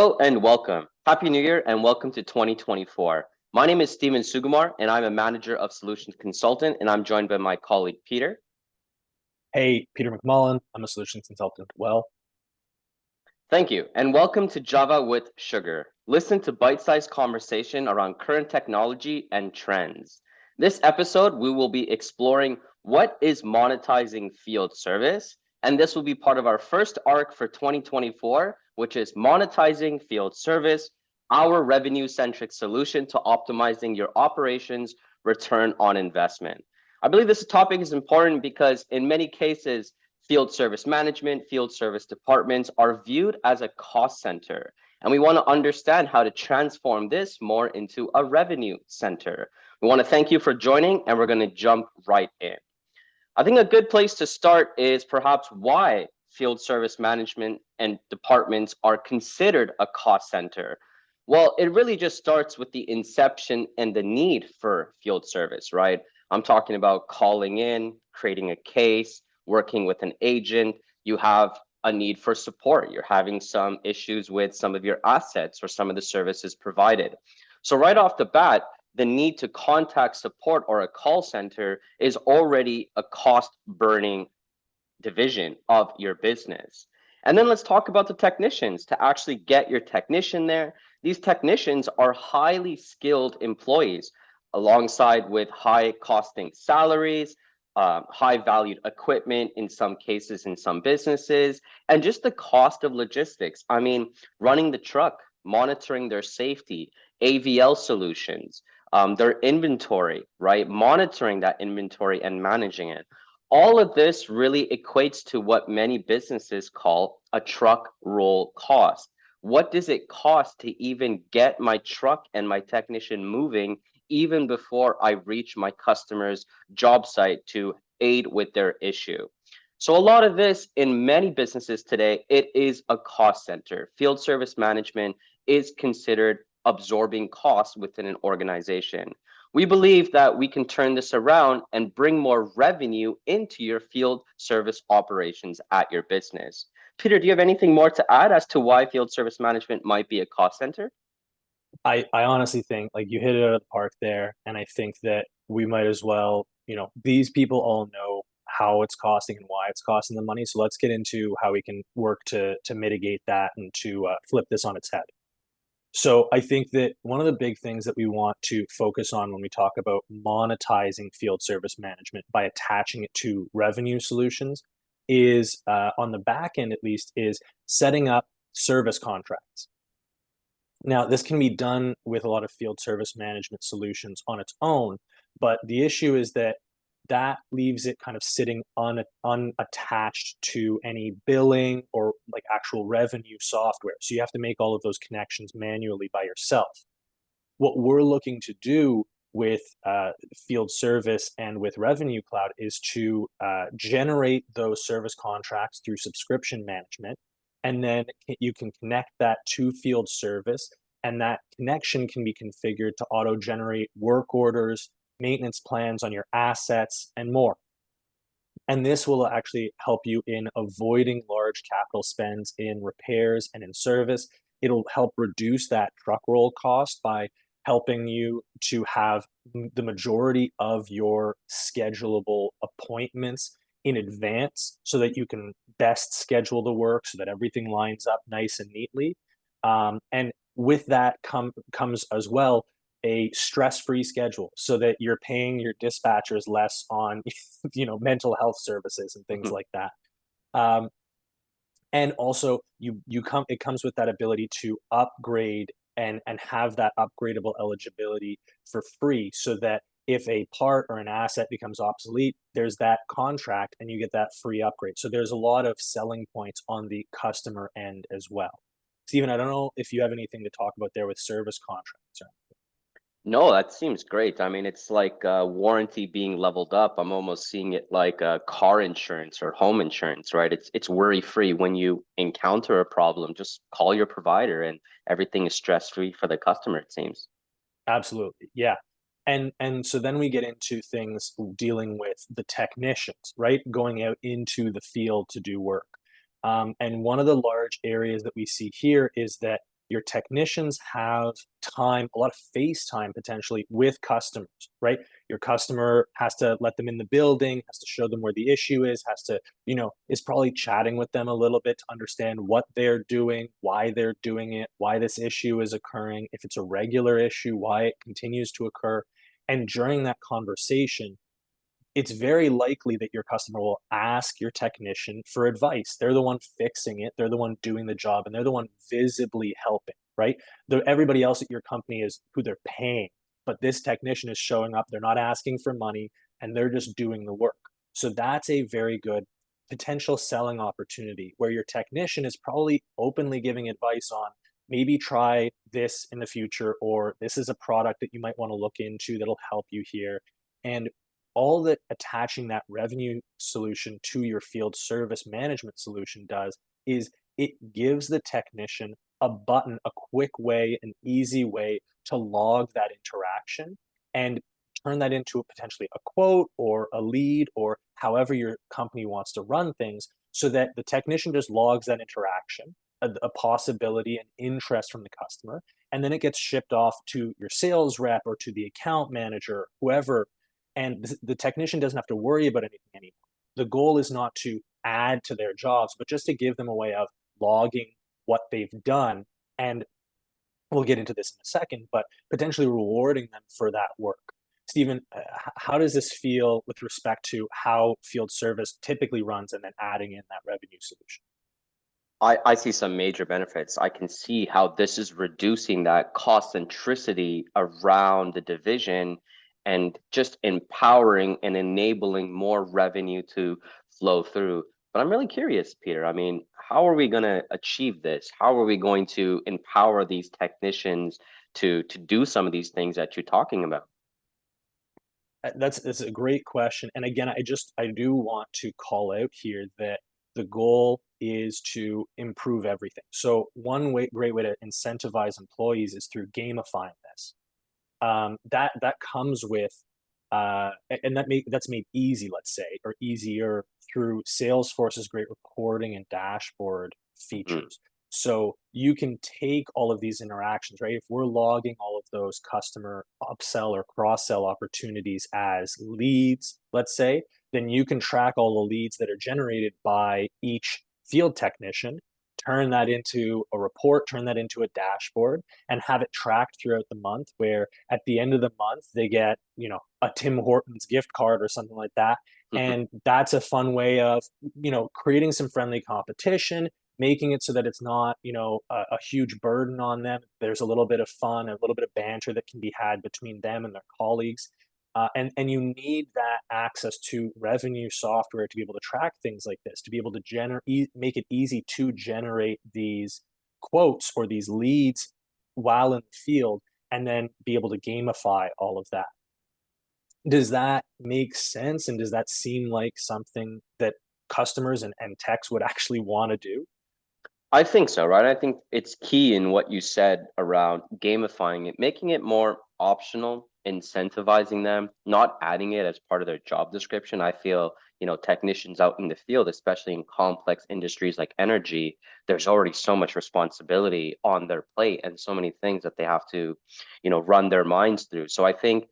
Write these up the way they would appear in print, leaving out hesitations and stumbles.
Hello and welcome. Happy New Year and welcome to 2024. My name is Stephen Sugumar and I'm a manager of solutions consultant and I'm joined by my colleague Peter. Hey, Peter McMullan. I'm a solutions consultant. Well, Thank you and welcome to Java with Sugar. Listen to bite-sized conversation around current technology and trends. This episode, we will be exploring what is monetizing field service, and this will be part of our first arc for 2024, which is monetizing field service, our revenue-centric solution to optimizing your operations return on investment. I believe this topic is important because in many cases, field service management, field service departments are viewed as a cost center. And we want to understand how to transform this more into a revenue center. We want to thank you for joining, and we're going to jump right in. I think a good place to start is perhaps why field service management and departments are considered a cost center. Well, it really just starts with the inception and the need for field service, right? I'm talking about calling in, creating a case, working with an agent. You have a need for support. You're having some issues with some of your assets or some of the services provided. So right off the bat, the need to contact support or a call center is already a cost burning division of your business. And then let's talk about the technicians to actually get your technician there. These technicians are highly skilled employees alongside with high costing salaries, high valued equipment in some cases in some businesses, and just the cost of logistics. I mean, running the truck, monitoring their safety, AVL solutions, their inventory, right? Monitoring that inventory and managing it. All of this really equates to what many businesses call a truck roll cost. What does it cost to even get my truck and my technician moving even before I reach my customer's job site to aid with their issue? So a lot of this in many businesses today, it is a cost center. Field service management is considered absorbing costs within an organization. We believe that we can turn this around and bring more revenue into your field service operations at your business. Peter, do you have anything more to add as to why field service management might be a cost center? I honestly think like you hit it out of the park there, and I think that we might as well, these people all know how it's costing and why it's costing them money. So let's get into how we can work to mitigate that and to flip this on its head. So I think that one of the big things that we want to focus on when we talk about monetizing field service management by attaching it to revenue solutions is on the back end, at least, is setting up service contracts. Now, this can be done with a lot of field service management solutions on its own, but the issue is that that leaves it kind of sitting unattached to any billing or like actual revenue software. So you have to make all of those connections manually by yourself. What we're looking to do with field service and with Revenue Cloud is to generate those service contracts through subscription management. And then you can connect that to field service, and that connection can be configured to auto generate work orders, maintenance plans on your assets, and more. And this will actually help you in avoiding large capital spends in repairs and in service. It'll help reduce that truck roll cost by helping you to have the majority of your schedulable appointments in advance so that you can best schedule the work so that everything lines up nice and neatly. And with that comes as well a stress-free schedule so that you're paying your dispatchers less on mental health services and things like that. And also it comes with that ability to upgrade and have that upgradable eligibility for free so that if a part or an asset becomes obsolete, there's that contract and you get that free upgrade. So there's a lot of selling points on the customer end as well. Stephen, I don't know if you have anything to talk about there with service contracts. No, that seems great. I mean, it's like warranty being leveled up. I'm almost seeing it like car insurance or home insurance, right? It's worry-free when you encounter a problem. Just call your provider and everything is stress-free for the customer, it seems. Absolutely. Yeah. And so then we get into things dealing with the technicians, right? Going out into the field to do work. And one of the large areas that we see here is that your technicians have time, a lot of face time potentially with customers, right? Your customer has to let them in the building, has to show them where the issue is, has to, is probably chatting with them a little bit to understand what they're doing, why they're doing it, why this issue is occurring, if it's a regular issue, why it continues to occur. And during that conversation, it's very likely that your customer will ask your technician for advice. They're the one fixing it, they're the one doing the job, and they're the one visibly helping, right? Everybody else at your company is who they're paying, but this technician is showing up, they're not asking for money, and they're just doing the work. So that's a very good potential selling opportunity where your technician is probably openly giving advice on maybe try this in the future, or this is a product that you might want to look into that'll help you here. And all that attaching that revenue solution to your field service management solution does is it gives the technician a button, a quick way, an easy way to log that interaction and turn that into potentially a quote or a lead or however your company wants to run things, so that the technician just logs that interaction, a possibility, an interest from the customer, and then it gets shipped off to your sales rep or to the account manager, whoever, and the technician doesn't have to worry about anything anymore. The goal is not to add to their jobs, but just to give them a way of logging what they've done. And we'll get into this in a second, but potentially rewarding them for that work. Stephen, how does this feel with respect to how field service typically runs and then adding in that revenue solution? I see some major benefits. I can see how this is reducing that cost centricity around the division and just empowering and enabling more revenue to flow through. But I'm really curious, Peter. I mean, how are we going to achieve this? How are we going to empower these technicians to do some of these things that you're talking about? That's a great question. And again, I do want to call out here that the goal is to improve everything. So great way to incentivize employees is through gamifying this. That comes with and that's made easy, let's say, or easier through Salesforce's great reporting and dashboard Mhm. features. So you can take all of these interactions, right? If we're logging all of those customer upsell or cross sell opportunities as leads, let's say, then you can track all the leads that are generated by each field technician, turn that into a report, turn that into a dashboard, and have it tracked throughout the month, where at the end of the month they get, a Tim Hortons gift card or something like that. And that's a fun way of, creating some friendly competition, making it so that it's not, a huge burden on them. There's a little bit of fun, a little bit of banter that can be had between them and their colleagues. And you need that access to revenue software to be able to track things like this, to be able to make it easy to generate these quotes or these leads while in the field, and then be able to gamify all of that. Does that make sense? And does that seem like something that customers and techs would actually want to do? I think so, right? I think it's key in what you said around gamifying it, making it more optional, incentivizing them, not adding it as part of their job description. I feel, technicians out in the field, especially in complex industries like energy, there's already so much responsibility on their plate and so many things that they have to, run their minds through. So I think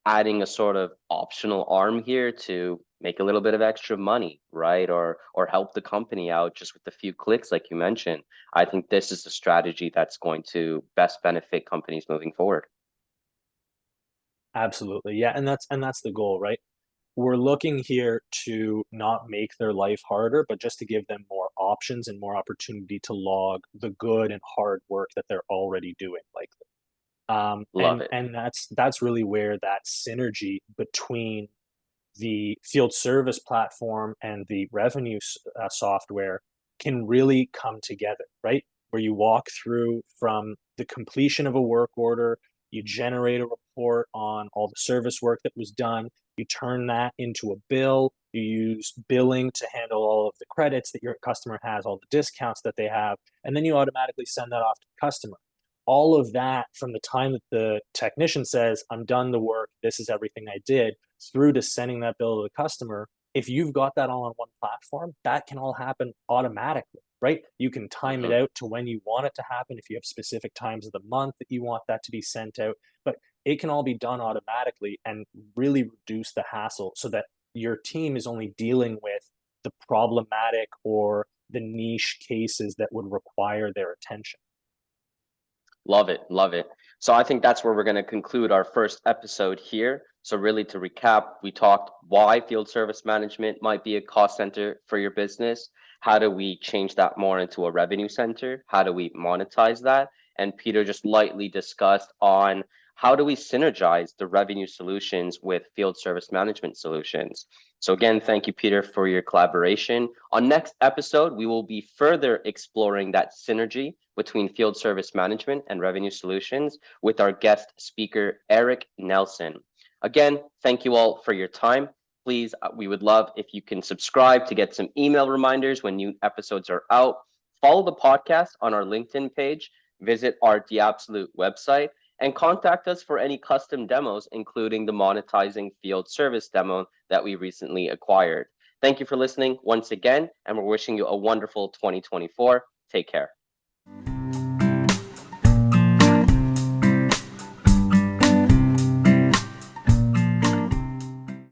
adding a sort of optional arm here to make a little bit of extra money, right? Or help the company out just with a few clicks, like you mentioned. I think this is the strategy that's going to best benefit companies moving forward. Absolutely. Yeah, and that's the goal, right? We're looking here to not make their life harder, but just to give them more options and more opportunity to log the good and hard work that they're already doing, likely. Love And it. and that's really where that synergy between the field service platform and the revenue software can really come together, right? Where you walk through from the completion of a work order, you generate a report on all the service work that was done, you turn that into a bill, you use billing to handle all of the credits that your customer has, all the discounts that they have, and then you automatically send that off to the customer. All of that from the time that the technician says, I'm done the work, this is everything I did, through to sending that bill to the customer. If you've got that all on one platform, that can all happen automatically. right? You can time it Mhm. out to when you want it to happen if you have specific times of the month that you want that to be sent out. But it can all be done automatically and really reduce the hassle so that your team is only dealing with the problematic or the niche cases that would require their attention. Love it. Love it. So I think that's where we're going to conclude our first episode here. So really to recap, we talked why field service management might be a cost center for your business. How do we change that more into a revenue center? How do we monetize that? And Peter just lightly discussed on how do we synergize the revenue solutions with field service management solutions. So again, thank you, Peter, for your collaboration. On next episode, we will be further exploring that synergy between field service management and revenue solutions with our guest speaker, Eric Nelson. Again, thank you all for your time. Please, we would love if you can subscribe to get some email reminders when new episodes are out. Follow the podcast on our LinkedIn page, visit our The Absolute website, and contact us for any custom demos, including the monetizing field service demo that we recently acquired. Thank you for listening once again, and we're wishing you a wonderful 2024. Take care.